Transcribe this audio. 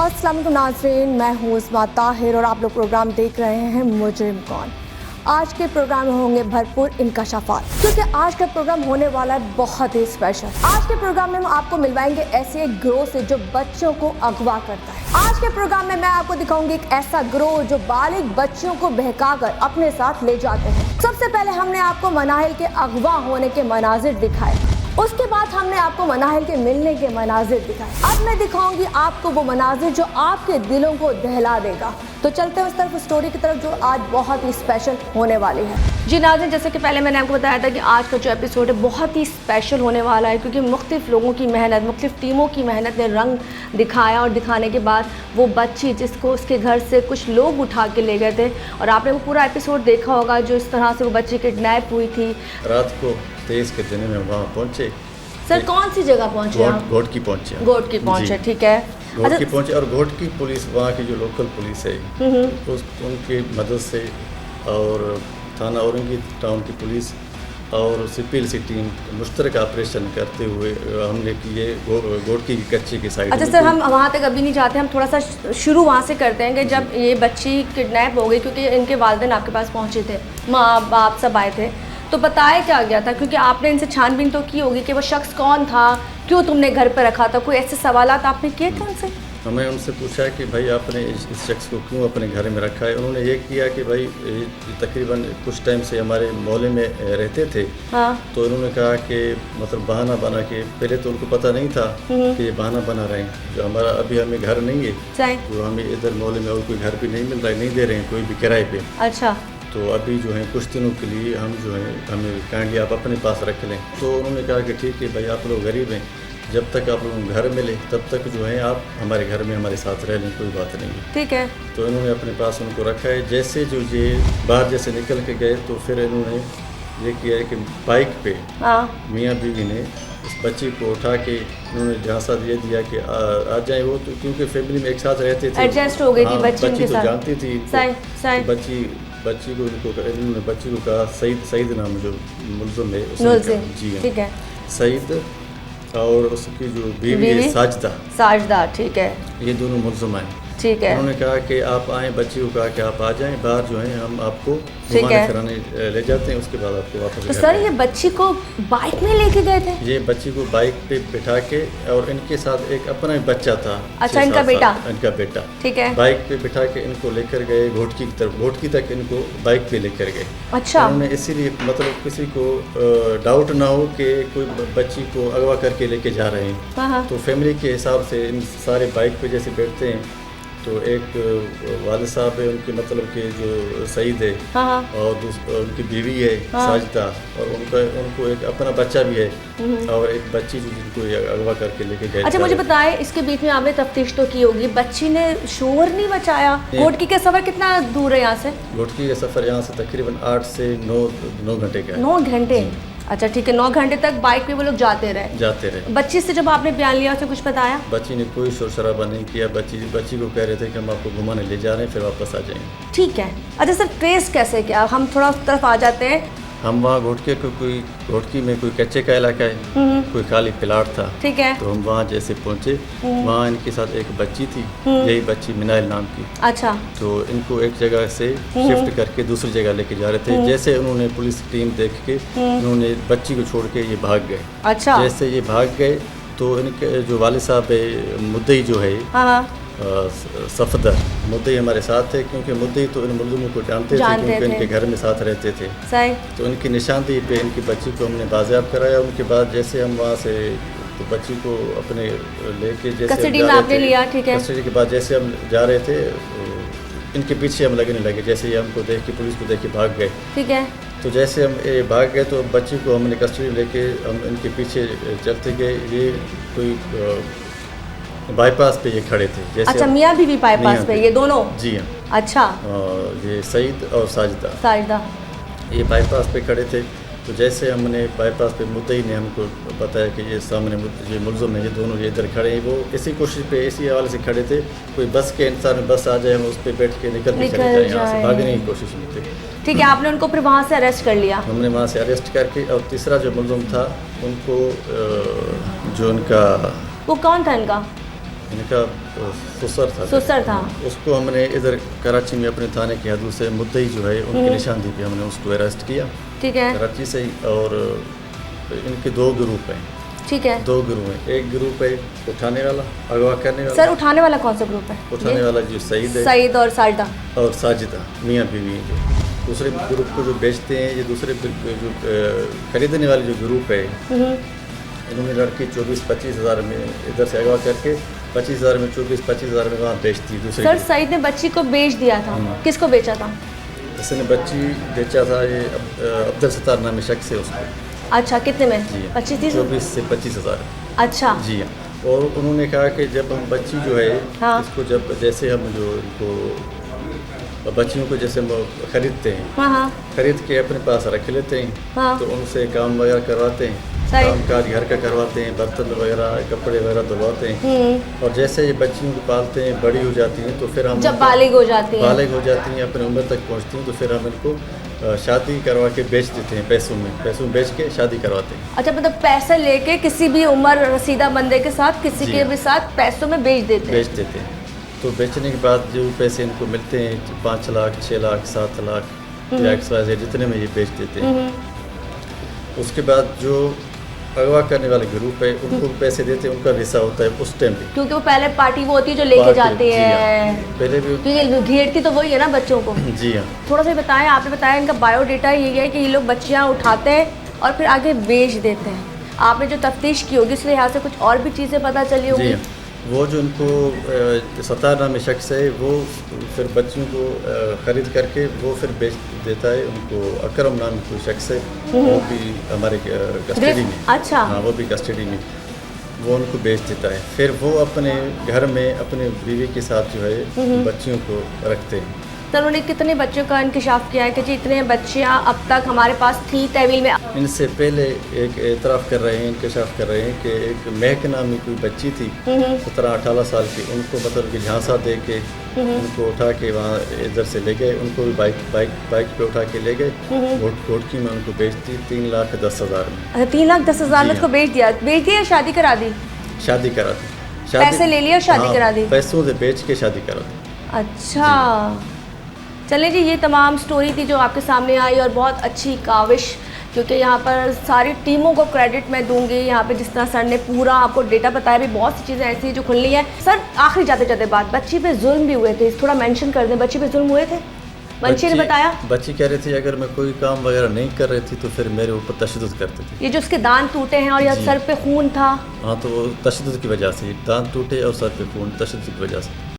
अस्सलाम वालेकुम नाज़रीन, मैं हूँ उस्मा ताहिर और आप लोग प्रोग्राम देख रहे हैं मुजरिम कौन। आज के प्रोग्राम में होंगे भरपूर इंकशाफात, क्योंकि आज का प्रोग्राम होने वाला है बहुत ही स्पेशल। आज के प्रोग्राम में हम आपको मिलवाएंगे ऐसे एक गिरोह से जो बच्चों को अगवा करता है। आज के प्रोग्राम में मैं आपको दिखाऊंगी एक ऐसा गिरोह जो बालिग बच्चों को बहकाकर अपने साथ ले जाते हैं। सबसे पहले हमने आपको मनाहिल के अगवा होने के मनाजिर दिखाए, उसके बाद हमने आपको मनाहिल के मिलने के मनाजिर दिखाए। अब मैं दिखाऊंगी आपको वो मनाजिर जो आपके दिलों को दहला देगा। तो चलते हैं उस तरफ स्टोरी की तरफ जो आज बहुत ही स्पेशल होने वाली है। जी नाज़रीन, जैसे कि पहले मैंने आपको बताया था कि आज का जो एपिसोड है बहुत ही स्पेशल होने वाला है, क्योंकि मुख्तलिफ लोगों की मेहनत, मुख्तलिफ टीमों की मेहनत ने रंग दिखाया और दिखाने के बाद वो बच्ची जिसको उसके घर से कुछ लोग उठा के ले गए थे, और आपने वो पूरा एपिसोड देखा होगा जो इस तरह से वो बच्ची किडनैप हुई थी। रात को 23 के दिन में वहाँ पहुँचे। सर कौन सी जगह पहुँचे? घोट की पहुँचे। घोट की पहुँचे, ठीक है। घोट की पहुँचे और घोट की पुलिस, वहाँ की जो लोकल पुलिस है उनकी मदद से और थाना औरंगी टाउन की पुलिस और CPLC टीम मुश्तरक ऑपरेशन करते हुए हमने किए घोट की कच्चे की साइड। अच्छा सर, हम वहाँ तक अभी नहीं जाते, हम थोड़ा सा शुरू वहाँ से करते हैं कि जब ये बच्ची किडनैप हो गई, क्योंकि इनके वालिदैन आपके पास पहुँचे थे, माँ बाप सब आए थे, तो बताया क्या गया था? क्योंकि आपने इनसे छानबीन तो की होगी कि वो शख्स कौन था, क्यों तुमने घर पर रखा था, कोई ऐसे सवालात आपने किए थे उनसे? हमें उनसे पूछा कि भाई आपने इस शख्स को क्यों अपने घर में रखा है। उन्होंने ये किया कि भाई तकरीबन कुछ टाइम से हमारे मोहल्ले में रहते थे। हाँ। तो उन्होंने कहा कि मतलब बहाना बना के, पहले तो उनको पता नहीं था कि ये बहाना बना रहे हैं, जो हमारा अभी हमें घर नहीं है, जो हमें इधर मोहल्ले में और कोई घर भी नहीं मिल रहा है, नहीं दे रहे हैं कोई भी किराए पे। अच्छा। तो अभी जो है कुछ दिनों के लिए हम जो है हमें काइंडली आप अपने पास रख लें। तो उन्होंने कहा कि ठीक है भाई, आप लोग गरीब हैं, जब तक आप लोगों को घर मिले तब तक जो है आप हमारे घर में हमारे साथ रह लें, कोई बात नहीं है, ठीक है। तो इन्होंने अपने पास उनको रखा है। जैसे जो ये बाहर जैसे निकल के गए तो फिर इन्होंने ये किया है कि बाइक पे मियाँ बीवी ने इस बच्ची को उठा के उन्होंने झांसा ये दिया कि आ जाए वो, तो क्योंकि फैमिली में एक साथ रहते थे, एडजस्ट हो गई थी बच्ची तो जानती थी बच्ची को इन्होंने बच्ची को कहा सईद नाम जो मुलज़िम है, जी ठीक है, सईद, और उसकी जो बीवी है साजिदा, ठीक है, ये दोनों मुलज़िम हैं, ठीक है। उन्होंने कहा कि आप आएँ, बच्ची को कहा कि आप आ जाएं बाहर, जो है हम आपको घुमाने फिराने ले जाते हैं, उसके बाद आपको वापस। तो सर ये बच्ची को बाइक में लेके गए थे? ये बच्ची को बाइक पे बिठा के, और इनके साथ एक अपना बच्चा था। अच्छा, इनका बेटा, ठीक है। बाइक पे बिठा के इनको लेकर गए घोटकी की तरफ, घोटकी तक इनको बाइक पे लेकर गए। अच्छा। उन्होंने इसीलिए मतलब किसी को डाउट ना हो कि कोई बच्ची को अगवा करके लेके जा रहे हैं, तो फैमिली के हिसाब से इन सारे बाइक पे जैसे बैठते हैं, तो एक वालिद साहब है उनके, मतलब कि जो सईद है, और उनकी बीवी है साजिदा, और उनको एक अपना बच्चा भी है, और एक बच्ची जो जिनको अगवा करके लेके गए। अच्छा, मुझे बताएं, इसके बीच में आपने तफ्तीश तो की होगी, बच्ची ने शोर नहीं मचाया? घोटकी का सफ़र कितना दूर है यहाँ से? घोटकी का सफ़र यहाँ से तकरीबन 8 से 9 घंटे का है। 9 घंटे? अच्छा ठीक है, 9 घंटे तक बाइक पे वो लोग जाते रहे। बच्ची से जब आपने बयान लिया उसे कुछ बताया? बच्ची ने कोई शोर शराबा नहीं किया। बच्ची को कह रहे थे कि हम आपको घुमाने ले जा रहे हैं, फिर वापस आ जाएंगे। ठीक है। अच्छा सर, ट्रेस कैसे किया? हम थोड़ा उस तरफ आ जाते हैं। हम वहाँ घोटकी में कोई कच्चे का इलाका है, कोई खाली प्लाट था, ठीक है। तो हम वहाँ जैसे पहुँचे, वहाँ इनके साथ एक बच्ची थी, यही बच्ची मिनाइल नाम की। अच्छा। तो इनको एक जगह से शिफ्ट करके दूसरी जगह लेके जा रहे थे। जैसे उन्होंने पुलिस टीम देख के उन्होंने बच्ची को छोड़ के ये भाग गए। अच्छा। जैसे ये भाग गए तो इनके जो वालिद साहब है, मुद्दई जो है, सफदर मुद्दई हमारे साथ थे, क्योंकि मुद्दई तो इन मुल्ज़िमों को जानते थे, क्योंकि इनके घर में साथ रहते थे। सही। तो इनकी निशानदेही पे इनकी बच्ची को हमने बाज़ेयाब कराया। उनके बाद जैसे हम वहाँ से तो बच्ची को अपने लेके जैसे कस्टडी में आपने लिया, ठीक है। कस्टडी के बाद जैसे हम जा रहे थे, इनके पीछे हम लगने लगे, जैसे ही हमको देख के पुलिस को देख के भाग गए, ठीक है। तो जैसे हम भाग गए तो बच्ची को हमने कस्टडी लेके हम इनके पीछे चलते गए। ये कोई बाईपास पे ये खड़े थे। जैसे अच्छा, मियाँ बीवी बाईपास पे ये दोनों? जी हाँ। अच्छा। ये सईद और साजिदा ये बाईपास पे खड़े थे। तो जैसे हमने बाईपास पे मुद्दई ने हमको बताया कि ये सामने ये मुल्ज़िम है, ये दोनों ये इधर खड़े हैं, वो इसी कोशिश पे इसी हवाले से खड़े थे, कोई बस के इंतज़ार में बस आ जाए, हम उस पर बैठ के निकल चले जाए, यहाँ से भागने की कोशिश में थे। ठीक है, आपने उनको फिर वहाँ से अरेस्ट कर लिया? हमने वहाँ से अरेस्ट करके, और तीसरा जो मुल्ज़िम था उनको जो उनका, वो कौन था इनका? इनका ससुर था। ससुर था। उसको हमने इधर कराची में अपने थाने की हदूद से मुद्दई जो है उनकी निशानदी पे हमने उसको अरेस्ट किया ठीक है। कराची से ही। और इनके 2 ग्रुप हैं। ठीक है। 2 ग्रुप हैं। एक ग्रुप है उठाने वाला, अगवा करने वाला। सर उठाने वाला कौन सा ग्रुप है? उठाने वाला जो सईद है सईद और साजिदा और साजिदा, मियाँ बीवी हैं जो। दूसरे ग्रुप को जो बेचते हैं, ये दूसरे जो खरीदने वाले जो ग्रुप है, इन्होंने लड़की 24-25 हज़ार में इधर से अगवा करके 25 हज़ार में 24-25 हज़ार में वहाँ बेचती है दूसरे। सर सईद ने बच्ची को बेच दिया था, किसको बेचा था? इसने बच्ची बेचा था ये अब्दुल सत्तार नामी शख्स है उसको। अच्छा कितने में? जी 25-30? 24 से 25 हज़ार। अच्छा जी हाँ। और उन्होंने कहा कि जब हम बच्ची जो है हाँ। इसको जब जैसे हम जो इनको बच्चियों को जैसे हम खरीदते हैं, हाँ हाँ खरीद के अपने पास रख लेते हैं, हाँ। तो उनसे काम वगैरह करवाते हैं, सही। काम काज घर का करवाते हैं, बर्तन वगैरह कपड़े वगैरह धुलवाते हैं। और जैसे ये बच्चियों को पालते हैं, बड़ी हो जाती हैं, तो फिर हम जब बालिग हो जाती है, बालिग हो जाती हैं, अपनी उम्र तक पहुंचती हैं, तो फिर हम इनको शादी करवा के बेच देते हैं, पैसों में बेच के शादी करवाते हैं। अच्छा मतलब पैसे लेके किसी भी उम्र रसीदा बंदे के साथ किसी जी के हाँ। भी साथ पैसों में बेच देते हैं। बेच देते हैं। तो बेचने के बाद जो पैसे इनको मिलते हैं 5 लाख 6 लाख 7 लाख या XYZ जितने में ये बेच देते हैं। उसके बाद जो अगवा करने वाले ग्रुप है उनको पैसे देते हैं, उनका हिस्सा होता है उस टाइम पे, क्योंकि वो पहले पार्टी वो होती है जो लेके पार्टी, जाते जी हाँ। हैं, पहले भी क्योंकि घेरती तो वही है ना बच्चों को। जी हाँ। थोड़ा सा बताएं, आपने बताया इनका बायोडेटा यही है कि ये लोग बच्चियाँ उठाते हैं और फिर आगे बेच देते हैं। आपने जो तफ्तीश की होगी उसके लिहाज से कुछ और भी चीज़ें पता चली जी होंगी? हाँ। वो जो उनको सत्तार नामी शख्स है वो फिर बच्चियों को ख़रीद करके वो फिर बेच देता है उनको। अकरम नाम कोई शख्स है, वो भी हमारे कस्टडी में। अच्छा। हाँ, वो भी कस्टडी में, वो उनको बेच देता है। फिर वो अपने घर में अपने बीवी के साथ जो है बच्चियों को रखते हैं। सर उन्होंने कितने बच्चों का इंकशाफ किया है कि जी इतने बच्चियाँ अब तक हमारे पास थी तहवील में? इनसे पहले एक एतराफ़ कर रहे हैं, इंकशाफ कर रहे हैं कि एक महक नामी कोई बच्ची थी 17-18 साल की, उनको मतलब कि झांसा दे के उनको उठा के वहाँ इधर से ले गए, उनको भी बाइक पे उठा के ले गए, घोटकी में उनको बेच दी 3,10,000 में। अच्छा 3,10,000 में जी उसको बेच दिया या शादी करा दी? शादी करा दी। पैसे ले लिए और शादी हाँ, करा दी? पैसों से बेच के शादी करा दी। अच्छा चलिए जी, ये तमाम स्टोरी थी जो आपके सामने आई और बहुत अच्छी काविश, क्योंकि यहाँ पर सारी टीमों को क्रेडिट मैं दूंगी। यहाँ पे जिस तरह सर ने पूरा आपको डेटा बताया, भी बहुत सी चीज़ें ऐसी हैं जो खुलनी है। सर आखिरी जाते जाते बात, बच्ची पे जुल्म भी हुए थे, थोड़ा मेंशन कर दें, बच्ची पे जुल्म हुए थे? बच्ची ने बताया? बच्ची कह रही थी अगर मैं कोई काम वगैरह नहीं कर रही थी तो फिर मेरे ऊपर तशद्दुद करते थे। ये जो उसके दांत टूटे हैं और यह सर पे खून था? हाँ, तो वो तशद्दुद की वजह से दांत टूटे और सर पे खून, तशद्दुद की वजह से।